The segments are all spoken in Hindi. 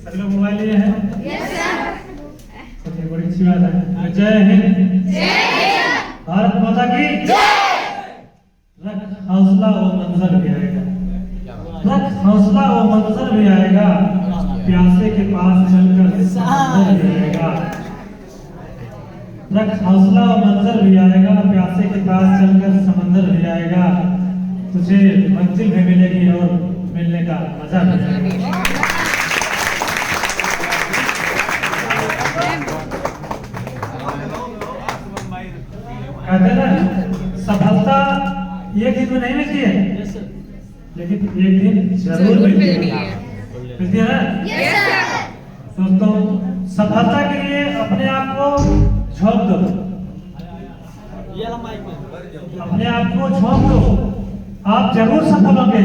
सभी लोग मोबाइल लिए हैं? Yes sir. चलिए, बड़ी अच्छी बात है। जय हिंद। भारत माता की रख हौसला वो मंजर भी आएगा, रख हौसला वो मंजर भी आएगा, प्यासे के पास चलकर समंदर भी आएगा। रख हौसला वो मंजर भी आएगा, प्यासे के पास चलकर समंदर भी आएगा, तुझे मंजिल भी मिलेगी और मिलने का मजा भी आएगा। कहते ना, सफलता एक दिन में नहीं मिलती है, लेकिन एक दिन जरूर मिलती है। मिलती है ना? Yes sir. दोस्तों, सफलता के लिए अपने आप को झोंक दो, अपने आप को झोंक दो, आप जरूर सफल होंगे।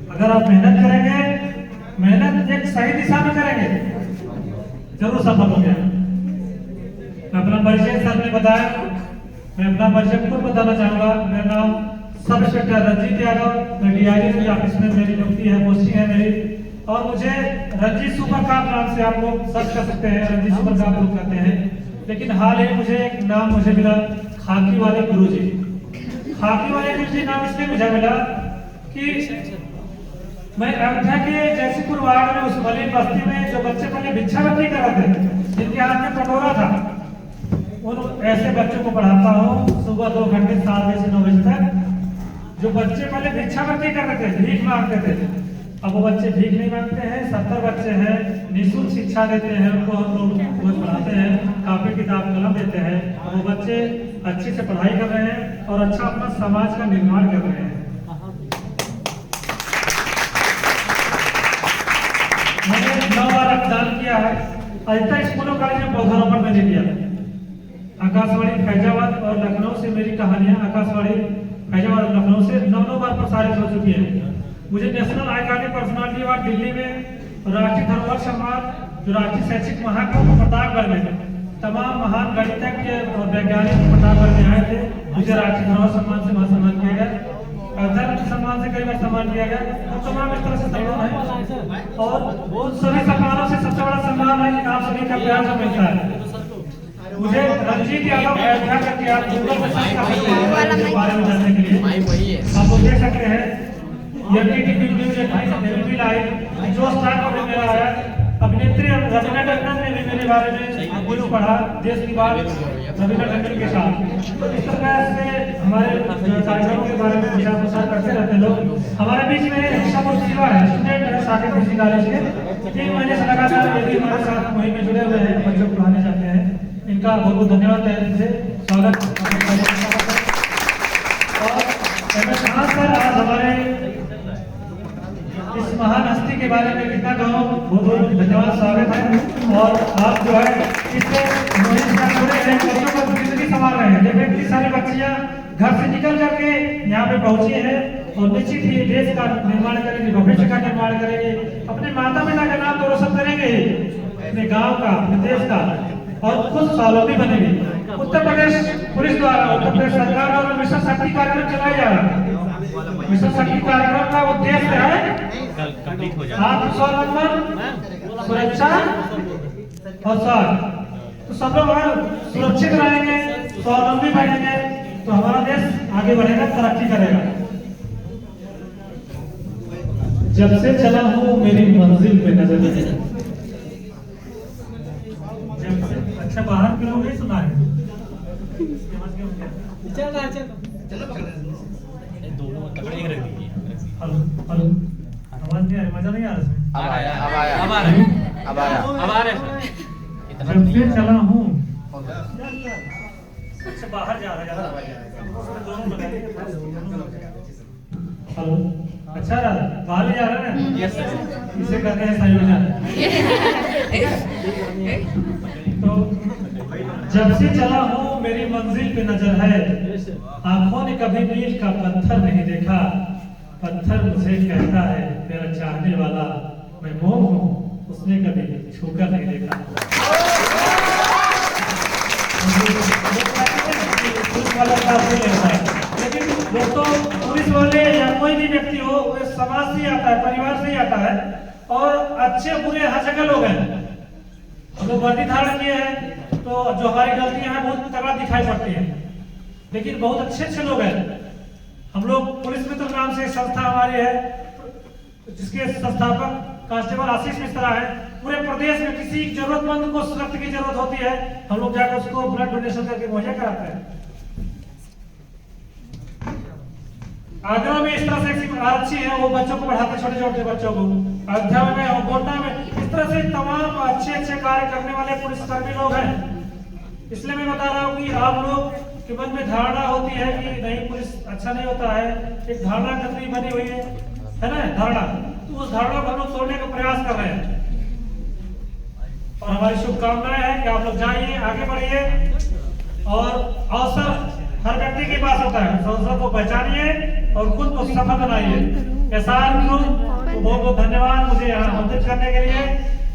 अगर आप मेहनत करेंगे, मेहनत एक सही दिशा में करेंगे, जरूर सफल होंगे। मैं अपना परिचय सर ने बताया, मैं अपना परिचय खुद बताना चाहूंगा। मेरा नाम सब इंस्पेक्टर रंजीत यादव, मैं डीआईजी ऑफिस में मेरी नियुक्ति है, पोस्टिंग है मेरी, और मुझे रंजीत सुपर काप नाम से आप लोग सर्च कर सकते हैं, रंजीत सुपर काप लोग कहते हैं। लेकिन हाल ही मुझे एक नाम मुझे मिला, खाकी वाले गुरुजी। खाकी वाले गुरुजी नाम इसलिए मुझे मिला कि मैं अयोध्या के जैसीपुर वार्ड में उस वाली बस्ती में जो बच्चे पहले भिक्षावृत्ति कर रहे थे, जिनके हाथ में कटोरा था, उन ऐसे बच्चों को पढ़ाता हूँ सुबह 2 घंटे 7 बजे से 9 बजे तक। जो बच्चे पहले भिक्षावृत्ति करते थे, भीख मांगते थे, अब वो बच्चे भीख नहीं मांगते हैं। 70 बच्चे हैं, निःशुल्क शिक्षा देते हैं, उनको हम लोग रोज पढ़ाते हैं, कापी किताब कलम देते हैं। वो बच्चे अच्छे से पढ़ाई कर रहे हैं और अच्छा अपना समाज का निर्माण कर रहे हैं। मैंने 9 बार रक्तदान किया है, अधिकतर स्कूलों कॉलेज में पौधारोपण मैंने किया। आकाशवाणी फैजाबाद और लखनऊ से मेरी कहानियां आकाशवाणी फैजाबाद और लखनऊ से 9 बार प्रसारित हो चुकी है। मुझे national iconic personality award Delhi में, राष्ट्रीय धरोहर सम्मान जो राष्ट्रीय शैक्षिक महाकुंभ प्रतापगढ़ में तमाम महान गणितज्ञ और वैज्ञानिक प्रतापगढ़ में आए थे, मुझे राष्ट्रीय धरोहर सम्मान से सम्मान किया गया, धर्म सम्मान से कई बार सम्मान किया गया। तो तमाम इस तरह से सम्मान है, और उन सभी सम्मानों से सबसे बड़ा सम्मान है कि आप सभी का प्यार जो मिलता है। मुझे रंजीत यादव अयोध्या करके आप गूगल में सर्च कर सकते हैं इस बारे में जानने के लिए। आप लोग देख सकते हैं एनडीटीवी न्यूज 28 लाइव जो स्टार पर मेरा आया। अभिनेत्री रवीना टंडन ने भी मेरे बारे में कुछ पढ़ा, देश की बात रवीना टंडन के साथ। तो इस तरह से हमारे कार्यक्रमों के बारे में विचार प्रसार करते रहते लोग। हमारे बीच में शिक्षा शिवा है, स्टूडेंट है साकेत कृषि कॉलेज के, 3 महीने से लगातार यदि हमारे साथ मुहिम में जुड़े हुए हैं, बच्चों को पढ़ाने जाते हैं। इनका बहुत बहुत धन्यवाद है, इनसे स्वागत। और सर आज हमारे इस महान हस्ती के बारे में कितना कहूँ, बहुत बहुत धन्यवाद, स्वागत है। और आप जो है इससे मुहिम से जुड़े हैं, बच्चों को जिंदगी संभाल रहे हैं। जब इतनी सारी बच्चियाँ घर से निकल करके यहाँ पे पहुंची हैं और निश्चित ही देश का निर्माण करेंगे, भविष्य का निर्माण करेंगे, अपने माता पिता का नाम तो रोशन करेंगे, अपने गाँव का, अपने देश का, और खुद स्वावलंबी बनेंगे। उत्तर प्रदेश पुलिस द्वारा, उत्तर प्रदेश सरकार द्वारा मिशन शक्ति कार्यक्रम चलाया जा रहा है। मिशन शक्ति कार्यक्रम का उद्देश्य है आत्मस्वावलंबन, सुरक्षा और स्वास्थ्य। तो सब लोग अगर सुरक्षित रहेंगे, स्वावलंबी बनेंगे, तो हमारा देश आगे बढ़ेगा, तरक्की करेगा। जब से चला हूँ मेरी मंजिल पे नजर नहीं। अच्छा, बाहर के लोग नहीं सुना है। हेलो हेलो, आवाज नहीं आ रही, मजा नहीं आ रहा। अब आ रहा है। जब से चला हूँ, अच्छा बाहर जा रहा है, दोनों लगा देंगे। हेलो, अच्छा बाहर जा रहा है ना? Yes sir. इसे कहते हैं संयोजन। तो जब से चला हूँ मेरी मंजिल पे नजर है, आंखों ने कभी मील का पत्थर नहीं देखा, पत्थर मुझे कहता है मेरा चाहने वाला मैं मोह हूँ, उसने कभी छूकर नहीं देखा। लेकिन दोस्तों, पुलिस वाले या कोई भी व्यक्ति हो, वो समाज से आता है, परिवार से आता है। और अच्छे बुरे हर जगह लोग हैं। हम लोग वर्दी धारण किए हैं तो जो हमारी गलतियां हैं बहुत तगड़ा दिखाई पड़ती है, लेकिन बहुत अच्छे अच्छे लोग हैं। हम लोग पुलिस मित्र नाम से संस्था हमारी है, जिसके संस्थापक कांस्टेबल आशीष मिश्रा है। पूरे प्रदेश में किसी जरूरतमंद को रक्त की जरूरत होती है, हम लोग जाकर उसको ब्लड डोनेशन करके मुहैया कराते हैं। आगरा में इस तरह से एक आरक्षी है, वो बच्चों को पढ़ाते, छोटे छोटे बच्चों को। अयोध्या में और गोंडा में इस तरह से तमाम अच्छे अच्छे कार्य करने वाले पुलिसकर्मी लोग हैं। इसलिए मैं बता रहा हूँ कि आप लोग के मन में धारणा होती है कि नहीं पुलिस अच्छा नहीं होता है, एक धारणा गंदी बनी हुई है ना धारणा, तो उस धारणा को हम लोग तोड़ने का प्रयास कर रहे हैं। और हमारी शुभकामनाएं हैं कि आप लोग जाइए, आगे बढ़िए और अवसर हर व्यक्ति के पास होता है, अवसर को पहचानिए और खुद को सफल बनाइए। एसआर ग्रुप को बहुत बहुत धन्यवाद मुझे यहाँ आमंत्रित करने के लिए,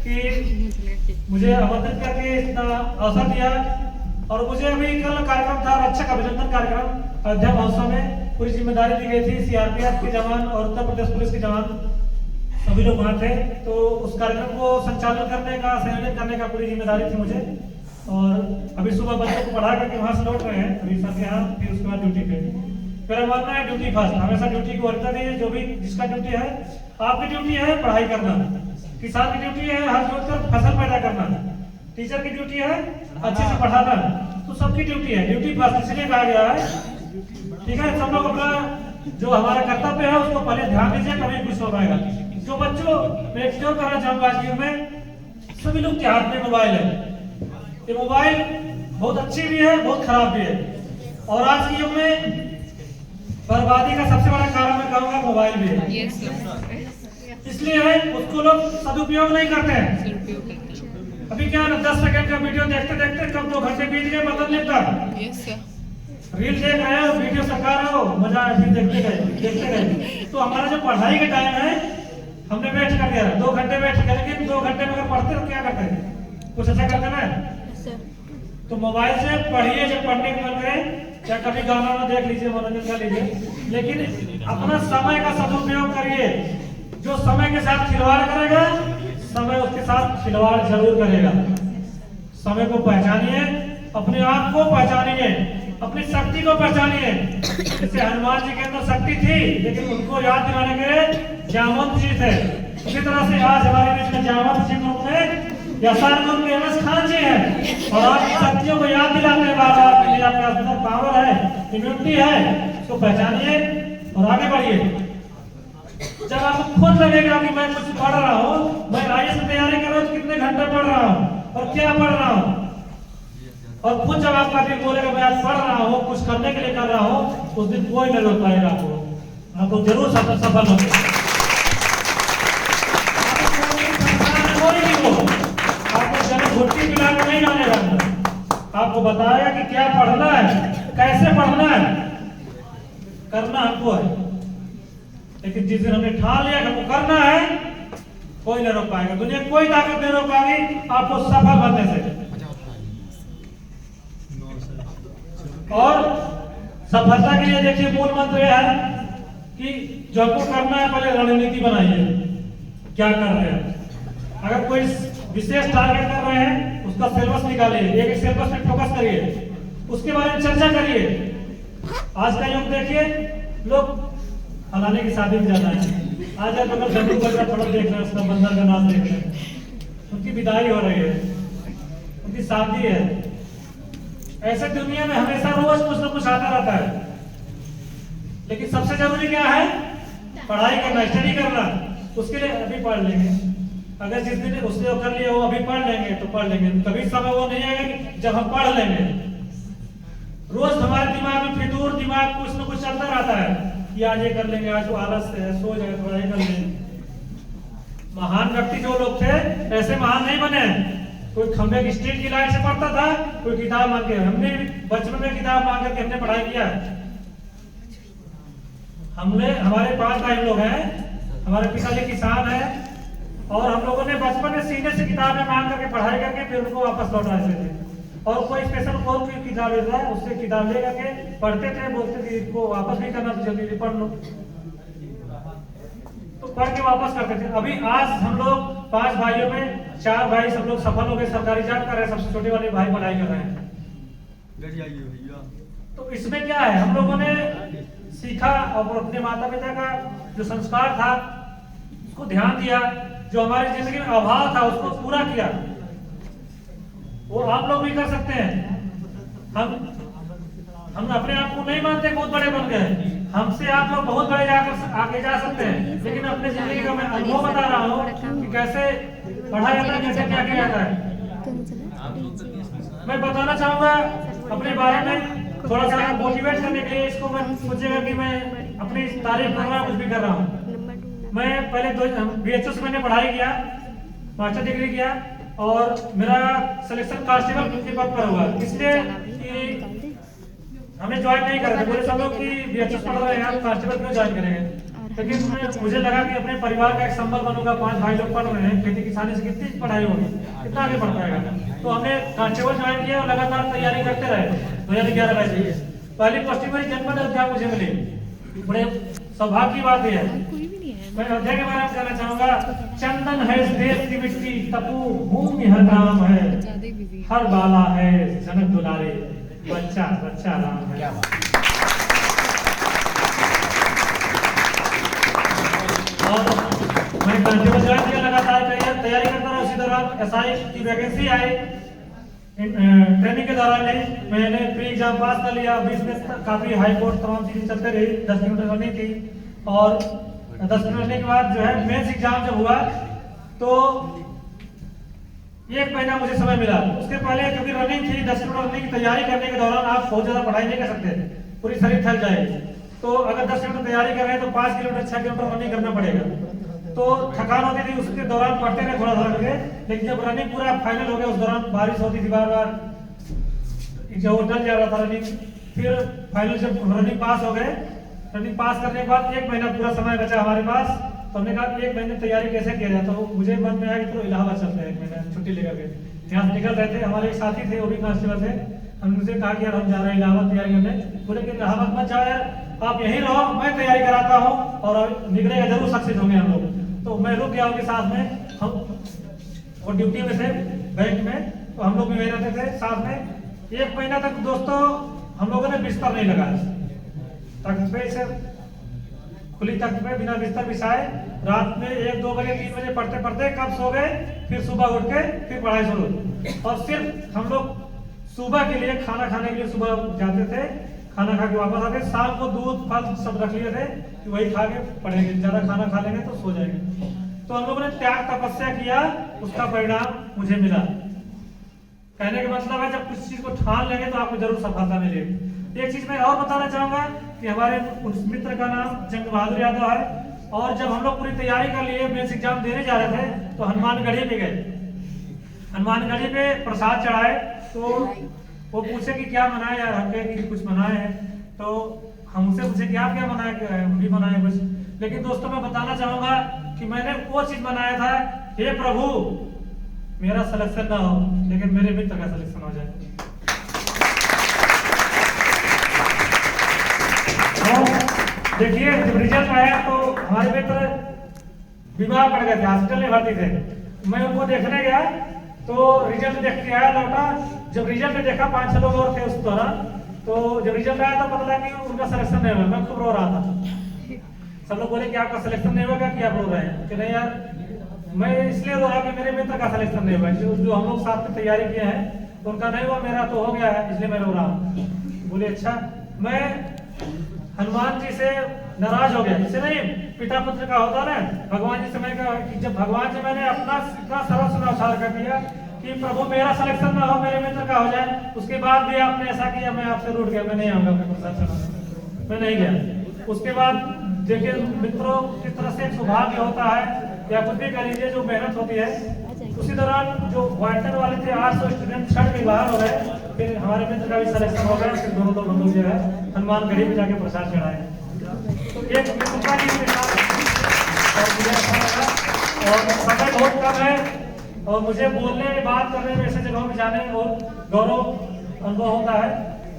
कि मुझे आमंत्रित करके इतना अवसर दिया। और मुझे अभी कल कार्यक्रम था, रक्षक अभिनंदन कार्यक्रम अयोध्या महोत्सव में, पूरी जिम्मेदारी दी गई थी। सीआरपीएफ के जवान और उत्तर प्रदेश पुलिस के जवान सभी लोग वहाँ थे, तो उस कार्यक्रम को संचालन करने का, संयोजन करने का पूरी जिम्मेदारी थी मुझे। और अभी सुबह बच्चों को पढ़ा करके वहाँ से लौट रहे हैं अभी सर के यहाँ, फिर उसके बाद ड्यूटी पे। मेरा मानना है ड्यूटी फर्स्ट, हमेशा ड्यूटी को वरीयता दीजिए। जो भी जिसका ड्यूटी है, आपकी ड्यूटी है पढ़ाई करना, किसान की ड्यूटी है हर जोतकर फसल पैदा करना, टीचर की ड्यूटी है अच्छे से पढ़ाना, तो सबकी ड्यूटी है। ड्यूटी फर्स्ट इसलिए कहा गया है, ठीक है। सब लोग अपना जो हमारा कर्तव्य है उसको पहले ध्यान दीजिए, तभी कुछ हो पाएगा। जो बच्चों मैं क्यों कहना चाहूंगा, आज युग में सभी लोग के हाथ में मोबाइल है। ये मोबाइल बहुत अच्छी भी है, बहुत खराब भी है, और आज के युग में बर्बादी का सबसे बड़ा कारण मैं कहूँगा मोबाइल भी है। इसलिए है उसको लोग सदुपयोग नहीं करते हैं। अभी क्या ना 10 सेकंड का वीडियो देखते देखते कब 2 घंटे बीत गए पता नहीं लगता। रील देख रहे हो, वीडियो सरकार हो, मजा आया, फिर देखते गए। तो हमारा जो पढ़ाई का टाइम है हमने वेस्ट कर दिया, 2 घंटे वेस्ट किया। लेकिन 2 घंटे में अगर पढ़ते तो क्या करते, कुछ अच्छा करते ना। तो मोबाइल से पढ़िए जब पढ़ने की मन करे, या कभी गाना ना देख लीजिए, मनोरंजन कर लीजिए, लेकिन अपना समय का सदुपयोग करिए। जो समय के साथ खिलवाड़ करेगा, समय उसके साथ खिलवाड़ जरूर करेगा। समय को पहचानिए, अपने आप को पहचानिए, अपनी शक्ति को पहचानिए। जैसे हनुमान जी के अंदर शक्ति थी, लेकिन उनको याद दिलाने के जामवंत जी थे। उसी तरह से आज हमारे बीच में जामवंत जी ग्रुप में एसआर ग्रुप के एमएस खान जी हैं, और आपकी शक्तियों को याद दिलाते हैं बार बार कि आपके अंदर पावर है, इम्यूनिटी है, उसको पहचानिए और आगे बढ़िए। जब आपको खुद लगेगा कि मैं कुछ पढ़ रहा हूँ, मैं आईएएस की तैयारी कर रहा हूँ, कितने घंटे पढ़ रहा हूँ और क्या पढ़ रहा हूँ, और खुद जब आपका दिल बोलेगा मैं आज पढ़ रहा हूँ, कुछ करने के लिए कर रहा हूँ, उस दिन कोई नहीं रोक पाएगा आपको जरूर सफल होंगे। कोई नहीं हो, आपको जब घुट्टी पिला के नहीं जानेगा, आपको बताया कि क्या पढ़ना है, कैसे पढ़ना है, करना हमको है। लेकिन जिस दिन हमने ठान लिया कि हमको करना है, कोई नहीं रोक पाएगा, दुनिया कोई ताकत नहीं रोक पाएगी आपको सफल बनने से। और सफलता के लिए देखिए मूल मंत्र यह है कि जो आपको करना है, पहले रणनीति बनाइए, क्या कर रहे हैं। अगर कोई विशेष टारगेट कर रहे हैं, उसका सिलेबस निकालिए, एक सिलेबस पे फोकस करिए, उसके बारे में चर्चा करिए। आज का युग देखिए, लोग फलाने की शादी में जाना है, आज अगर जम्मू का थोड़ा देख रहे हैं, उसका बंदर का नाच देख रहे हैं, उनकी विदाई हो रही है, उनकी शादी है। ऐसे दुनिया में हमेशा रोज कुछ ना कुछ आता रहता है, लेकिन सबसे जरूरी क्या है, पढ़ाई करना, स्टडी करना। उसके लिए अभी पढ़ लेंगे, अगर जिस दिन उसने कर लिया हो अभी पढ़ लेंगे तो पढ़ लेंगे, कभी समय वो नहीं आएगा कि जब हम पढ़ लेंगे। रोज हमारे दिमाग में फितूर दिमाग कुछ ना कुछ चलता रहता है कि आज ये कर लेंगे, आज तो आलस है, सो जाए, थोड़ा ये कर लेंगे। महान व्यक्ति जो लोग थे ऐसे महान नहीं बने। कोई खंबे की स्टील की लाइन से पढ़ता था, कोई किताब मांग के, हमने बचपन में किताब मांग करके हमने पढ़ाई किया। हमने हमारे 5 भाई लोग हैं, हमारे पिताजी किसान हैं, और हम लोगों ने बचपन में सीने से किताबें मांग करके पढ़ाई करके फिर उनको वापस लौटाते थे। और कोई स्पेशल कोई भी किताब लेता है, उससे किताब ले करके पढ़ते थे, बोलते थे इसको वापस भी करना तो जल्दी पढ़ लो। तो पढ़ के वापस करते थे। अभी आज हम लोग 5 भाइयों में 4 भाई सब लोग सफल हो गए, सरकारी जॉब कर रहे हैं, सबसे छोटे वाले भाई पढ़ाई कर रहे हैं। तो इसमें क्या है, हम लोगों ने सीखा और अपने माता पिता का जो संस्कार था उसको ध्यान दिया, जो हमारी जिंदगी में अभाव था उसको पूरा किया। वो आप लोग भी कर सकते हैं। हम अपने आप को नहीं मानते बहुत बड़े बन गए, हमसे आप लोग बहुत बड़े आगे जा सकते हैं, लेकिन अपने जिंदगी का मैं अनुभव बता रहा हूँ कि कैसे पढ़ा जाता है, कैसे क्या किया जाता है। मैं बताना चाहूंगा अपने बारे में थोड़ा सा मोटिवेट करने के लिए। इसको मैं सोचेगा कि मैं अपनी तारीफ कर रहा हूँ, कुछ भी कर रहा हूँ। मैं पहले BHS मैंने पढ़ाई किया, मास्टर डिग्री किया और मेरा सिलेक्शन कांस्टेबल के पद पर हुआ, इसलिए कि हमें ज्वाइन नहीं कर रहे थे। बोले सब लोग कि BHS पढ़ रहे हैं आप कांस्टेबल क्यों ज्वाइन करेंगे, लेकिन मुझे लगा कि अपने परिवार का एक संबल बनूंगा। 5 भाई लोग पढ़ रहे हैं, खेती किसानी से कितनी पढ़ाई होगी, कितना आगे बढ़ पाएगा। तो हमने कांस्टेबल ज्वाइन किया और लगातार तैयारी करते रहे। 2011 में से पहली पोस्टिंग मेरी जनपद अयोध्या मुझे मिली, बड़े सौभाग्य की बात है। मैं अयोध्या के बारे में कहना चाहूंगा, चंदन है इस देश की मिट्टी, तपू भूमि हर नाम है, हर बाला है जनक दुलारे, बच्चा बच्चा राम है। और मैं कांस्टेबल ज्वाइन किया, लगातार तैयारी करता रहा। उसी दौरान SI की वैकेंसी आई, ट्रेनिंग के दौरान नहीं, मैंने प्री एग्जाम पास कर लिया। 20 में काफी हाई कोर्ट तमाम चीजें चलते रही, 10 किलोमीटर रनिंग थी और 10 किलोमीटर रनिंग के बाद जो है मेंस एग्जाम जब हुआ तो 1 महीना मुझे समय मिला। उसके पहले क्योंकि रनिंग थी, 10 किलोमीटर रनिंग की तैयारी करने के दौरान आप बहुत ज्यादा पढ़ाई नहीं कर सकते, पूरी शरीर थक जाएगी। तो अगर 10 किलोमीटर तैयारी कर रहे हैं तो 5 किलोमीटर 6 किलोमीटर रनिंग करना पड़ेगा, तो थकान होती थी। उसके दौरान पढ़ते रहे थोड़ा थोड़ा करके, लेकिन जब रनिंग पूरा फाइनल हो गया उस दौरान बारिश होती थी बार बार, जो डल जा रहा था रनिंग। फिर फाइनल जब रनिंग पास हो गए, रनिंग पास करने के बाद 1 महीना पूरा समय बचा हमारे पास, तो हमने कहा 1 महीने तैयारी कैसे किया जाए। तो मुझे मन में आया कि तो इलाहाबाद चलते हैं, 1 महीना छुट्टी लेकर के। यहाँ निकल रहे थे, हमारे एक साथी थे वो भी कांस्टेबल थे, हमने उनसे कहा कि यार हम जा रहे हैं इलाहाबाद तैयारी करने। बोले कि इलाहाबाद मत जाओ यार, आप यहीं रहो, मैं तैयारी कराता हूँ और निकलेगा जरूर, सक्सेस होंगे हम लोग। तो मैं रुक गया उनके साथ में, हम वो ड्यूटी में थे बैंक में, तो हम लोग भी वही रहते थे साथ में। 1 महीना तक दोस्तों हम लोगों ने बिस्तर नहीं लगाया, तख्त पे से खुली तख्त पे बिना बिस्तर बिछाए रात में 1-2 बजे 3 बजे पढ़ते पढ़ते कब सो गए, फिर सुबह उठ के फिर पढ़ाई शुरू। और सिर्फ हम लोग सुबह के लिए खाना खाने के लिए सुबह जाते थे, खाना खा के वापस आते, शाम को दूध फल सब रख लिए थे कि वही खा के पढ़ेंगे, ज्यादा खाना खा लेंगे तो सो जाएंगे। तो हम लोगों ने त्याग तपस्या किया, उसका परिणाम मुझे मिला। कहने का मतलब है जब किसी चीज को ठान लेंगे तो आपको जरूर सफलता मिलेगी। एक चीज मैं और बताना चाहूंगा कि हमारे उस मित्र का नाम जंग बहादुर यादव है, और जब हम लोग पूरी तैयारी कर लिए मेंस एग्जाम देने जा रहे थे तो हनुमानगढ़ी पे गए। हनुमानगढ़ी पे प्रसाद चढ़ाए, तो वो पूछे कि क्या मनाए यार, हम कहे कि कुछ मनाए हैं। तो हम उनसे पूछे कि आप क्या मनाए, हम भी मनाए कुछ। लेकिन दोस्तों मैं बताना चाहूंगा कि मैंने वो चीज मनाया था, हे प्रभु मेरा सिलेक्शन ना हो लेकिन मेरे मित्र का सिलेक्शन हो जाए। देखिए जब रिजल्ट आया तो हमारे मित्र बीमार पड़ गए थे, हॉस्पिटल में भर्ती थे। मैं उनको देखने गया तो रिजल्ट देख के आया, लौटा। जब रिजल्ट देखा 5-6 लोग और थे उस दौरान, तो जब रिजल्ट आया तो पता लगा कि उनका सिलेक्शन नहीं हुआ। मैं खूब रो रहा था। सब लोग बोले कि आपका सिलेक्शन नहीं होगा, कि आप रो रहे हैं? कि नहीं यार मैं इसलिए रो रहा कि मेरे मित्र का सिलेक्शन नहीं हुआ, जो हम लोग साथ में तैयारी किए हैं उनका नहीं हुआ, मेरा तो हो गया है, इसलिए मैं रो रहा हूँ। बोले अच्छा। मैं हनुमान जी से नाराज हो गया, इससे नहीं पिता पुत्र का होता ना, भगवान जी से मैं कहा कि जब भगवान से मैंने अपना इतना सरल सुनाचार कर दिया कि प्रभु मेरा सिलेक्शन ना हो मेरे मित्र का हो जाए, उसके बाद भी आपने ऐसा किया, मैं आपसे रूठ गया, मैं नहीं आऊंगा आपके प्रसाद चढ़ाने, मैं नहीं गया। उसके बाद देखिए मित्रों किस तरह से सौभाग्य होता है, या कुछ भी कह लीजिए जो मेहनत होती है। उसी दौरान जो वाइटर वाले थे 800 स्टूडेंट छठ के बाहर हो गए, फिर हमारे मित्र का भी सिलेक्शन हो गया, फिर दोनों हम लोग जो है हनुमानगढ़ी में जाके प्रसाद चढ़ाए। तो एक मित्रता की और मुझे अच्छा लगा। और समय बहुत कम है और मुझे बोलने बात करने में ऐसे जगहों में जाने में बहुत गौरव अनुभव होता है,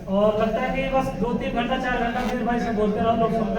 और लगता है कि बस 2-3 घंटा 4 घंटा फिर भाई से बोलते रहो, लोग सुनते